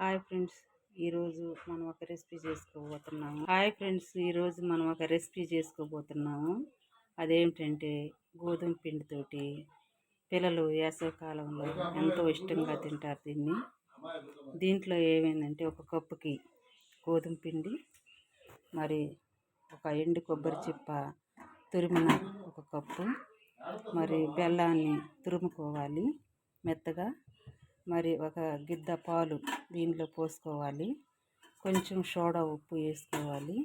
Hi friends, ఈరోజు మనం ఒక రెసిపీ చేసుకోబోతున్నాము. అదేమిటంటే గోధుమ పిండితోటి పిల్లలు వేసవికాలంలో ఎంతో ఇష్టంగా తింటారు దీన్ని. దీంట్లో ఏమైందంటే ఒక కప్పుకి గోధుమ పిండి, మరి ఒక ఎండు కొబ్బరి చిప్ప తురిమిన ఒక కప్పు, మరి బెల్లాన్ని తురుముకోవాలి మెత్తగా, మరి ఒక గిద్ద పాలు దీనిలో పోసుకోవాలి, కొంచెం సోడా ఉప్పు వేసుకోవాలి.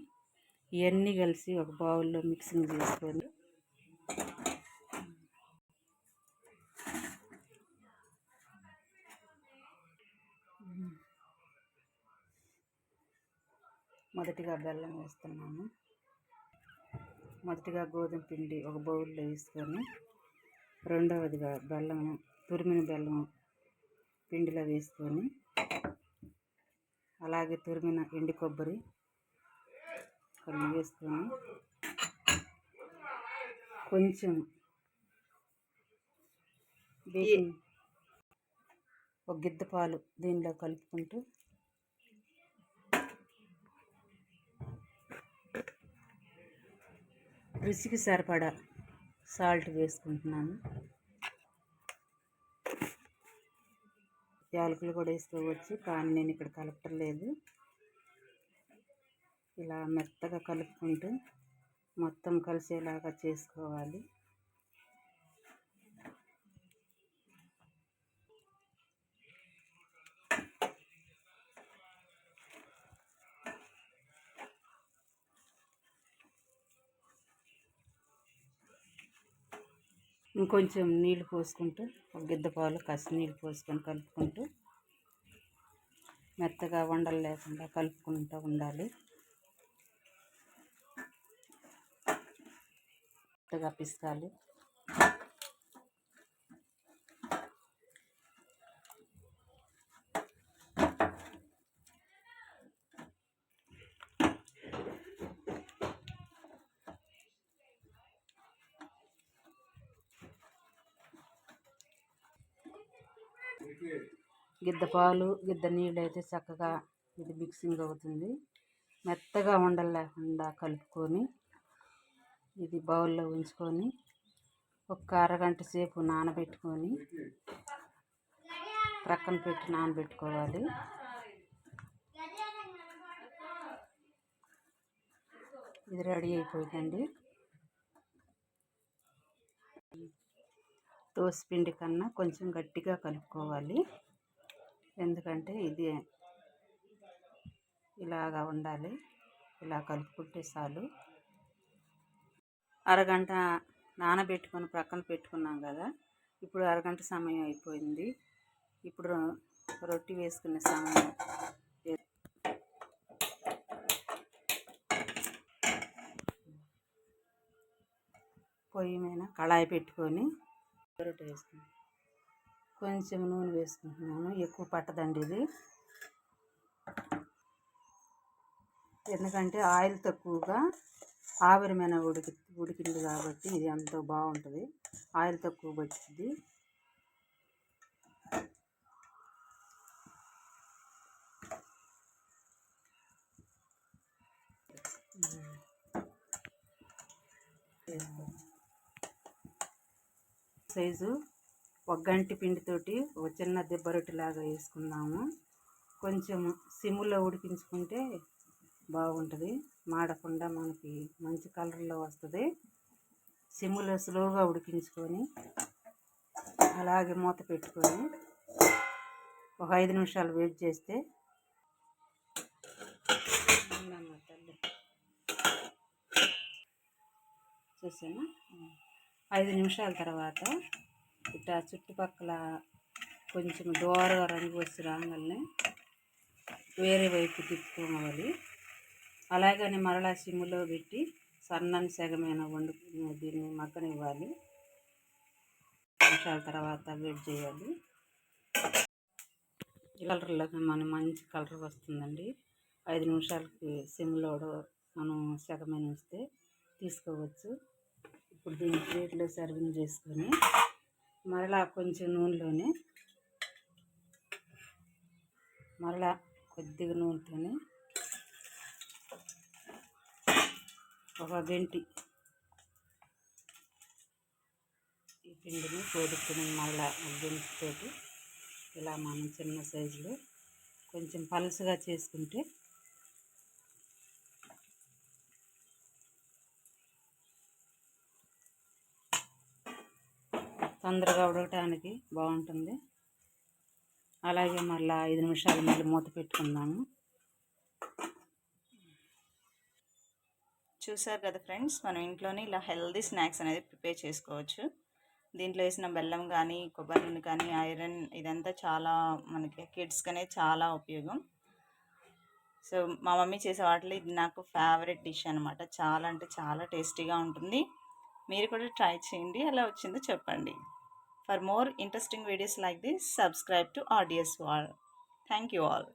ఇవన్నీ కలిసి ఒక బౌల్లో మిక్సింగ్ చేసుకొని మొదటిగా బెల్లం వేస్తున్నాను. మొదటిగా గోధుమ పిండి ఒక బౌల్లో వేసుకొని, రెండవదిగా బెల్లం, తురిమిన బెల్లం పిండిలో వేసుకొని, అలాగే తురిమిన ఎండు కొబ్బరి కొన్ని వేసుకొని, కొంచెం బేకింగ్ ఒక గిద్ద పాలు దీనిలో కలుపుకుంటూ రుచికి సరిపడా సాల్ట్ వేసుకుంటున్నాను. యాలకులు కూడా వేసుకోవచ్చు, కానీ నేను ఇక్కడ కలపట్లేదు. ఇలా మెత్తగా కలుపుకుంటూ మొత్తం కలిసేలాగా చేసుకోవాలి. ఇంకొంచెం నీళ్ళు పోసుకుంటూ, ఒక గిద్ద పాలు కాసి నీళ్ళు పోసుకొని కలుపుకుంటూ మెత్తగా వండలు లేకుండా కలుపుకుంటూ ఉండాలి. మెత్తగా పిసకాలి. గిద్ద పాలు గిద్ద నీళ్ళు అయితే చక్కగా ఇది మిక్సింగ్ అవుతుంది. మెత్తగా ఉండలు లేకుండా కలుపుకొని ఇది బౌల్లో ఉంచుకొని ఒక అరగంట సేపు నానబెట్టుకొని ప్రక్కన పెట్టి నానబెట్టుకోవాలి. ఇది రెడీ అయిపోయిందండి. దోసపిండి కన్నా కొంచెం గట్టిగా కలుపుకోవాలి, ఎందుకంటే ఇది ఇలాగా ఉండాలి. ఇలా కలుపుకుంటే చాలు. అరగంట నానబెట్టుకొని ప్రక్కన పెట్టుకున్నాం కదా, ఇప్పుడు అరగంట సమయం అయిపోయింది. ఇప్పుడు రొట్టె వేసుకునే సమయం. పొయ్యి మీద కళాయి పెట్టుకొని రొట్టె వేసుకున్నాను. కొంచెం నూనె వేసుకుంటున్నాను, ఎక్కువ పట్టదండి ఇది, ఎందుకంటే ఆయిల్ తక్కువగా ఆవిరి మీద ఉడికింది కాబట్టి ఇది ఎంతో బాగుంటుంది. ఆయిల్ తక్కువ పట్టింది. సైజు ఒక గంటి పిండితోటి ఒక చిన్న దెబ్బ రొట్టెలాగా వేసుకుందాము. కొంచెం సిమ్లో ఉడికించుకుంటే బాగుంటుంది, మాడకుండా మనకి మంచి కలర్లో వస్తుంది. సిమ్లో స్లోగా ఉడికించుకొని అలాగే మూత పెట్టుకొని ఒక 5 నిమిషాలు వెయిట్ చేస్తే చూసాను. 5 నిమిషాల తర్వాత ఇట్లా చుట్టుపక్కల కొంచెం దోరగా రంగు వచ్చి రాగానే వేరే వైపు తిప్పుకోవాలి. అలాగని మరలా సిమ్లో పెట్టి సన్నని సెగమైన దీన్ని మగ్గనివ్వాలి. 5 నిమిషాల తర్వాత వేడి చేయాలి. కలర్లోకి మనం మంచి కలర్ వస్తుందండి. 5 నిమిషాలకి సిమ్లో మనం సెగమైన వస్తే తీసుకోవచ్చు. ఇప్పుడు దీన్ని ప్లేట్లో సర్వింగ్ చేసుకొని మరలా కొంచెం నూనెలోనే మరలా కొద్దిగా నూనెతోని ఒక గంటి ఈ పిండిని తోడుకుని మళ్ళా గంటితోటి ఇలా మనం చిన్న సైజులో కొంచెం పలుసుగా చేసుకుంటే తొందరగా ఉడకటానికి బాగుంటుంది. అలాగే మళ్ళీ 5 నిమిషాలు మళ్ళీ మూత పెట్టుకుందాము. చూసారు కదా ఫ్రెండ్స్, మనం ఇంట్లోనే ఇలా హెల్దీ స్నాక్స్ అనేది ప్రిపేర్ చేసుకోవచ్చు. దీంట్లో వేసిన బెల్లం కానీ కొబ్బరి నూనె కానీ ఐరన్ ఇదంతా చాలా మనకి కిడ్స్కి అనేది చాలా ఉపయోగం. సో మా మమ్మీ చేసే వాటిలో ఇది నాకు ఫేవరెట్ డిష్ అనమాట. చాలా అంటే చాలా టేస్టీగా ఉంటుంది. మీరు కూడా ట్రై చేయండి, ఎలా వచ్చిందో చెప్పండి. For more interesting videos like this, subscribe to RDS World. Thank you all.